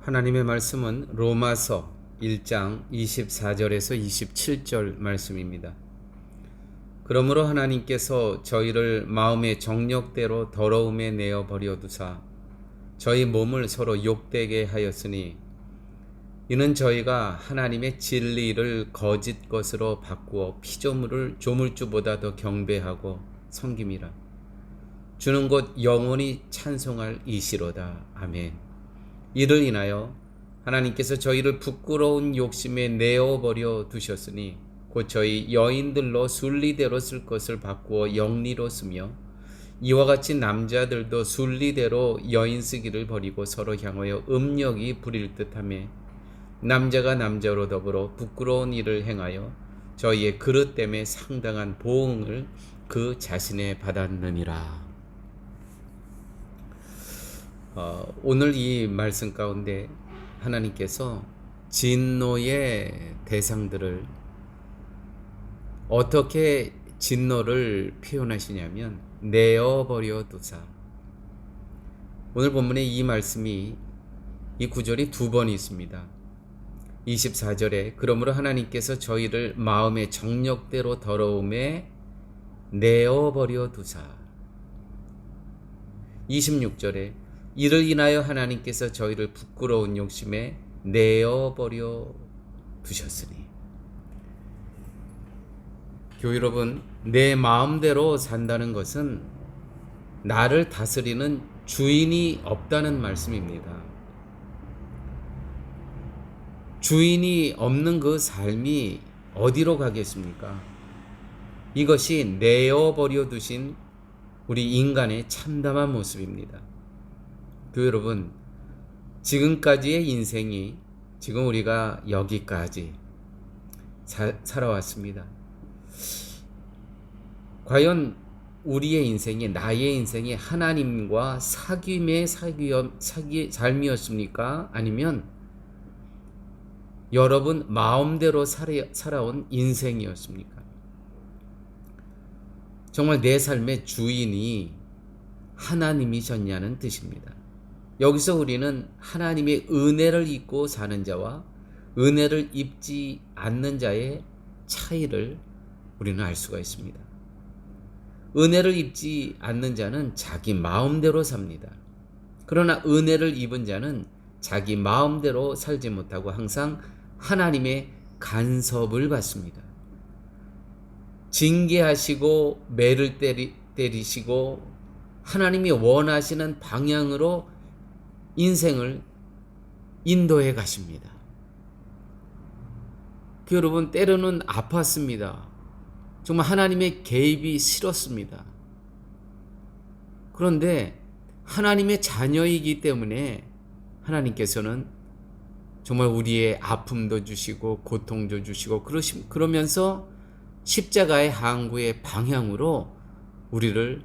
하나님의 말씀은 로마서 1장 24절에서 27절 말씀입니다. 그러므로 하나님께서 저희를 마음의 정욕대로 더러움에 내어 버려 두사 저희 몸을 서로 욕되게 하였으니 이는 저희가 하나님의 진리를 거짓 것으로 바꾸어 피조물을 조물주보다 더 경배하고 섬김이라. 주는 곧 영원히 찬송할 이시로다. 아멘. 이를 인하여 하나님께서 저희를 부끄러운 욕심에 내어버려 두셨으니 곧 저희 여인들로 순리대로 쓸 것을 바꾸어 영리로 쓰며 이와 같이 남자들도 순리대로 여인 쓰기를 버리고 서로 향하여 음욕이 부릴 듯하며 남자가 남자로 더불어 부끄러운 일을 행하여 저희의 그릇됨에 상당한 보응을 그 자신에 받았느니라. 오늘 이 말씀 가운데 하나님께서 진노의 대상들을 어떻게 진노를 표현하시냐면 내어버려 두사. 오늘 본문에 이 말씀이 이 구절이 두 번 있습니다. 24절에 그러므로 하나님께서 저희를 마음의 정욕대로 더러움에 내어버려 두사. 26절에 이를 인하여 하나님께서 저희를 부끄러운 욕심에 내어버려 두셨으니. 교회 여러분, 내 마음대로 산다는 것은 나를 다스리는 주인이 없다는 말씀입니다. 주인이 없는 그 삶이 어디로 가겠습니까? 이것이 내어버려 두신 우리 인간의 참담한 모습입니다. 교회 여러분, 지금까지의 인생이 지금 우리가 여기까지 살아왔습니다. 과연 우리의 인생이, 나의 인생이 하나님과 사귐의 삶이었습니까? 아니면 여러분 마음대로 살아온 인생이었습니까? 정말 내 삶의 주인이 하나님이셨냐는 뜻입니다. 여기서 우리는 하나님의 은혜를 입고 사는 자와 은혜를 입지 않는 자의 차이를 우리는 알 수가 있습니다. 은혜를 입지 않는 자는 자기 마음대로 삽니다. 그러나 은혜를 입은 자는 자기 마음대로 살지 못하고 항상 하나님의 간섭을 받습니다. 징계하시고 매를 때리시고 하나님이 원하시는 방향으로 인생을 인도해 가십니다. 여러분, 때로는 아팠습니다. 정말 하나님의 개입이 싫었습니다. 그런데 하나님의 자녀이기 때문에 하나님께서는 정말 우리의 아픔도 주시고 고통도 주시고 그러면서 십자가의 항구의 방향으로 우리를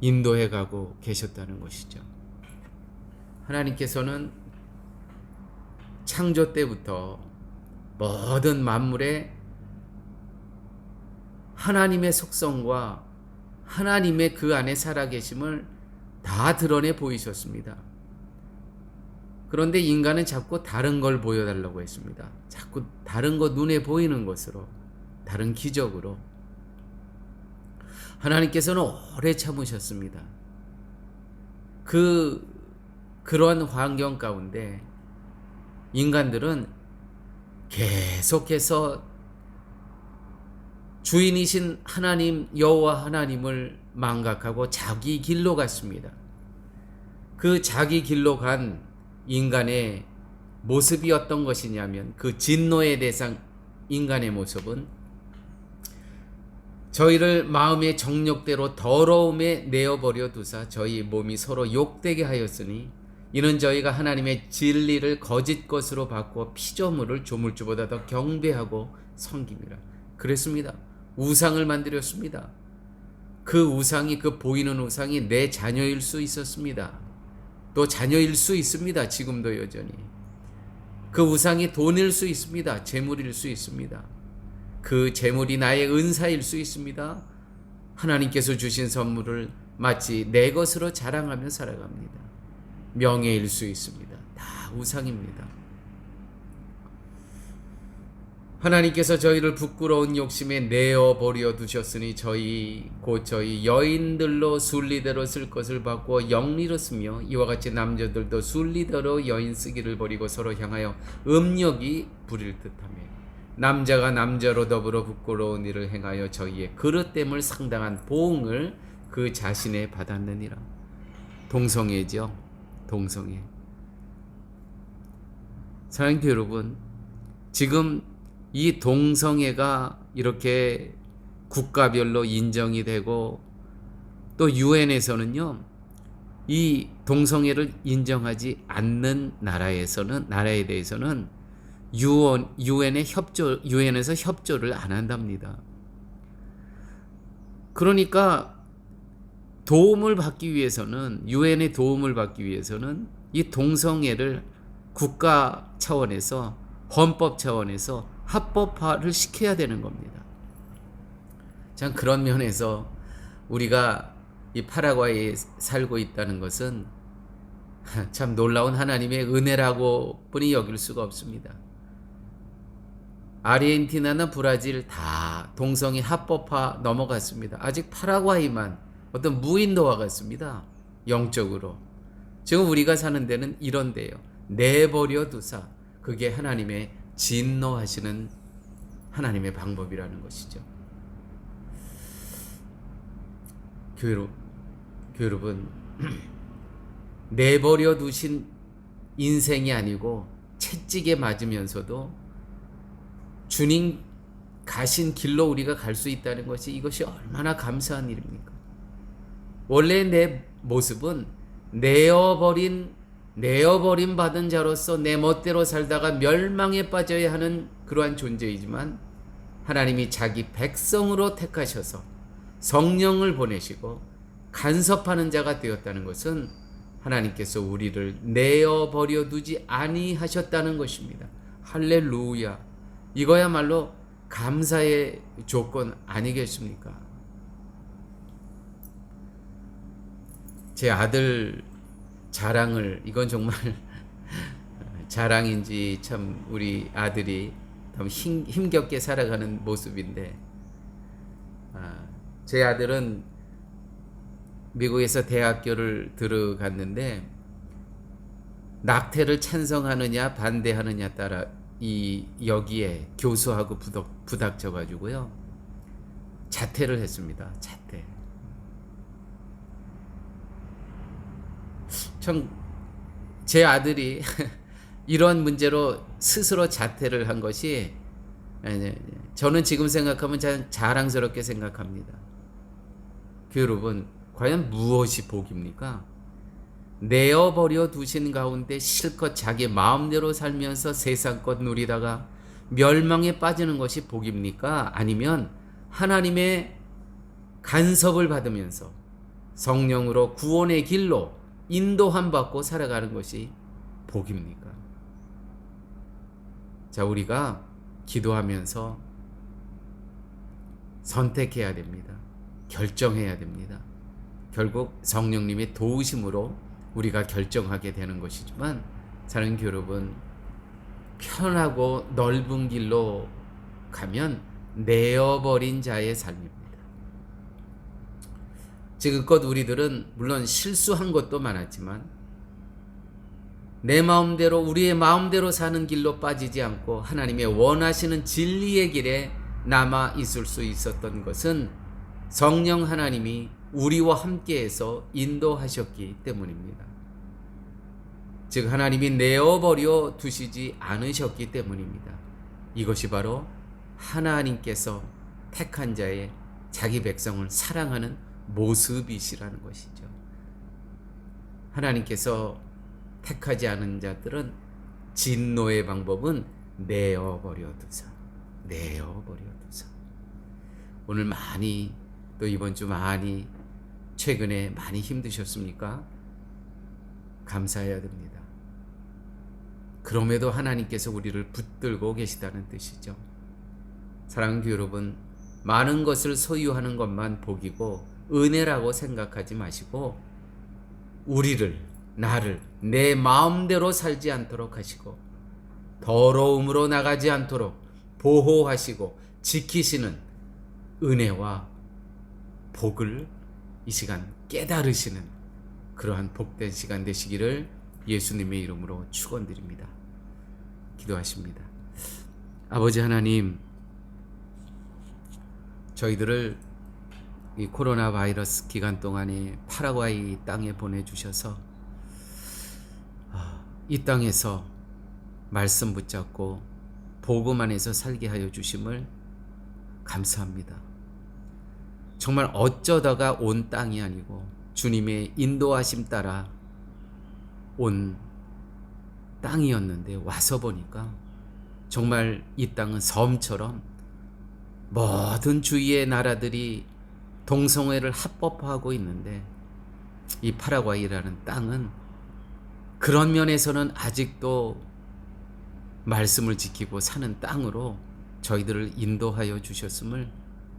인도해 가고 계셨다는 것이죠. 하나님께서는 창조 때부터 모든 만물에 하나님의 속성과 하나님의 그 안에 살아계심을 다 드러내 보이셨습니다. 그런데 인간은 자꾸 다른 걸 보여달라고 했습니다. 자꾸 다른 것, 눈에 보이는 것으로, 다른 기적으로. 하나님께서는 오래 참으셨습니다. 그러한 환경 가운데 인간들은 계속해서 주인이신 하나님, 여호와 하나님을 망각하고 자기 길로 갔습니다. 그 자기 길로 간 인간의 모습이 어떤 것이냐면, 그 진노의 대상 인간의 모습은 저희를 마음의 정욕대로 더러움에 내어버려 두사 저희 몸이 서로 욕되게 하였으니 이는 저희가 하나님의 진리를 거짓 것으로 바꾸어 피조물을 조물주보다 더 경배하고 섬김이라. 그랬습니다. 우상을 만들었습니다. 그 우상이, 그 보이는 우상이 내 자녀일 수 있었습니다. 또 자녀일 수 있습니다. 지금도 여전히. 그 우상이 돈일 수 있습니다. 재물일 수 있습니다. 그 재물이 나의 은사일 수 있습니다. 하나님께서 주신 선물을 마치 내 것으로 자랑하며 살아갑니다. 명예일 수 있습니다. 다 우상입니다. 하나님께서 저희를 부끄러운 욕심에 내어버려 두셨으니 곧 저희 여인들로 순리대로 쓸 것을 바꾸어 영리로 쓰며 이와 같이 남자들도 순리대로 여인 쓰기를 버리고 서로 향하여 음욕이 부릴 듯하며 남자가 남자로 더불어 부끄러운 일을 행하여 저희의 그릇됨을 상당한 보응을 그 자신에 받았느니라. 동성애죠. 동성애. 사랑하는 여러분, 지금 이 동성애가 이렇게 국가별로 인정이 되고 또 유엔에서는요, 이 동성애를 인정하지 않는 나라에 대해서는 유엔에서 협조를 안 한답니다. 그러니까 도움을 받기 위해서는, 유엔의 도움을 받기 위해서는 이 동성애를 국가 차원에서, 헌법 차원에서 합법화를 시켜야 되는 겁니다. 참 그런 면에서 우리가 이 파라과이에 살고 있다는 것은 참 놀라운 하나님의 은혜라고 뿐이 여길 수가 없습니다. 아르헨티나나 브라질 다 동성애 합법화 넘어갔습니다. 아직 파라과이만 어떤 무인도와 같습니다. 영적으로. 지금 우리가 사는 데는 이런데요. 내버려 두사, 그게 하나님의 진노하시는 하나님의 방법이라는 것이죠. 교회 여러분, 내버려 두신 인생이 아니고 채찍에 맞으면서도 주님 가신 길로 우리가 갈 수 있다는 것이, 이것이 얼마나 감사한 일입니까? 원래 내 모습은 내어버린 받은 자로서 내 멋대로 살다가 멸망에 빠져야 하는 그러한 존재이지만, 하나님이 자기 백성으로 택하셔서 성령을 보내시고 간섭하는 자가 되었다는 것은 하나님께서 우리를 내어버려 두지 아니하셨다는 것입니다. 할렐루야. 이거야말로 감사의 조건 아니겠습니까? 제 아들 자랑을, 이건 정말 자랑인지 참 우리 아들이 힘겹게 살아가는 모습인데, 제 아들은 미국에서 대학교를 들어갔는데 낙태를 찬성하느냐 반대하느냐 따라 여기에 교수하고 부닥쳐 가지고요 자퇴를 했습니다. 자퇴. 제 아들이 이런 문제로 스스로 자퇴를 한 것이, 저는 지금 생각하면 자랑스럽게 생각합니다. 여러분, 과연 무엇이 복입니까? 내어버려 두신 가운데 실컷 자기 마음대로 살면서 세상 것 누리다가 멸망에 빠지는 것이 복입니까? 아니면 하나님의 간섭을 받으면서 성령으로 구원의 길로 인도함 받고 살아가는 것이 복입니까? 자, 우리가 기도하면서 선택해야 됩니다. 결정해야 됩니다. 결국 성령님의 도우심으로 우리가 결정하게 되는 것이지만, 사랑하는 여러분, 편하고 넓은 길로 가면 내어버린 자의 삶입니다. 지금껏 우리들은 물론 실수한 것도 많았지만 내 마음대로, 우리의 마음대로 사는 길로 빠지지 않고 하나님의 원하시는 진리의 길에 남아 있을 수 있었던 것은 성령 하나님이 우리와 함께해서 인도하셨기 때문입니다. 즉 하나님이 내어버려 두시지 않으셨기 때문입니다. 이것이 바로 하나님께서 택한 자의 자기 백성을 사랑하는 모습이시라는 것이죠. 하나님께서 택하지 않은 자들은 진노의 방법은 내어버려 두사. 오늘 많이, 또 이번 주 많이, 최근에 많이 힘드셨습니까? 감사해야 됩니다. 그럼에도 하나님께서 우리를 붙들고 계시다는 뜻이죠. 사랑하는 여러분, 많은 것을 소유하는 것만 복이고 은혜라고 생각하지 마시고, 우리를 나를 내 마음대로 살지 않도록 하시고 더러움으로 나가지 않도록 보호하시고 지키시는 은혜와 복을 이 시간 깨달으시는 그러한 복된 시간 되시기를 예수님의 이름으로 축원드립니다. 기도하십니다. 아버지 하나님, 저희들을 이 코로나 바이러스 기간 동안에 파라과이 땅에 보내주셔서 이 땅에서 말씀 붙잡고 복음 안에서 살게 하여 주심을 감사합니다. 정말 어쩌다가 온 땅이 아니고 주님의 인도하심 따라 온 땅이었는데 와서 보니까 정말 이 땅은 섬처럼 모든 주위의 나라들이 동성애를 합법화하고 있는데 이 파라과이라는 땅은 그런 면에서는 아직도 말씀을 지키고 사는 땅으로 저희들을 인도하여 주셨음을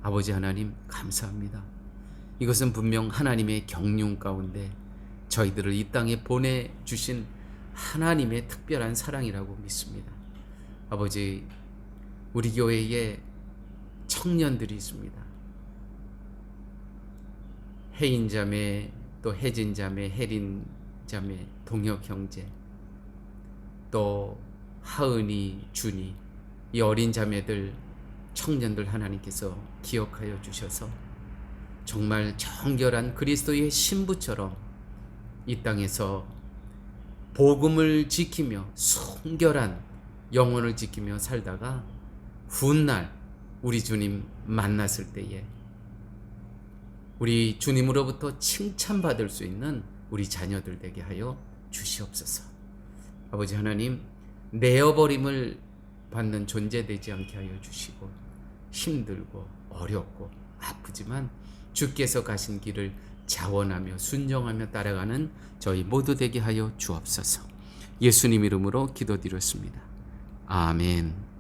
아버지 하나님 감사합니다. 이것은 분명 하나님의 경륜 가운데 저희들을 이 땅에 보내주신 하나님의 특별한 사랑이라고 믿습니다. 아버지, 우리 교회에 청년들이 있습니다. 혜인자매, 또 혜진자매, 혜린자매, 동혁형제, 또 하은이, 준이, 이 어린 자매들, 청년들 하나님께서 기억하여 주셔서 정말 정결한 그리스도의 신부처럼 이 땅에서 복음을 지키며 순결한 영혼을 지키며 살다가 훗날 우리 주님 만났을 때에 우리 주님으로부터 칭찬받을 수 있는 우리 자녀들 되게 하여 주시옵소서. 아버지 하나님, 내어버림을 받는 존재 되지 않게 하여 주시고 힘들고 어렵고 아프지만 주께서 가신 길을 자원하며 순종하며 따라가는 저희 모두 되게 하여 주옵소서. 예수님 이름으로 기도드렸습니다. 아멘.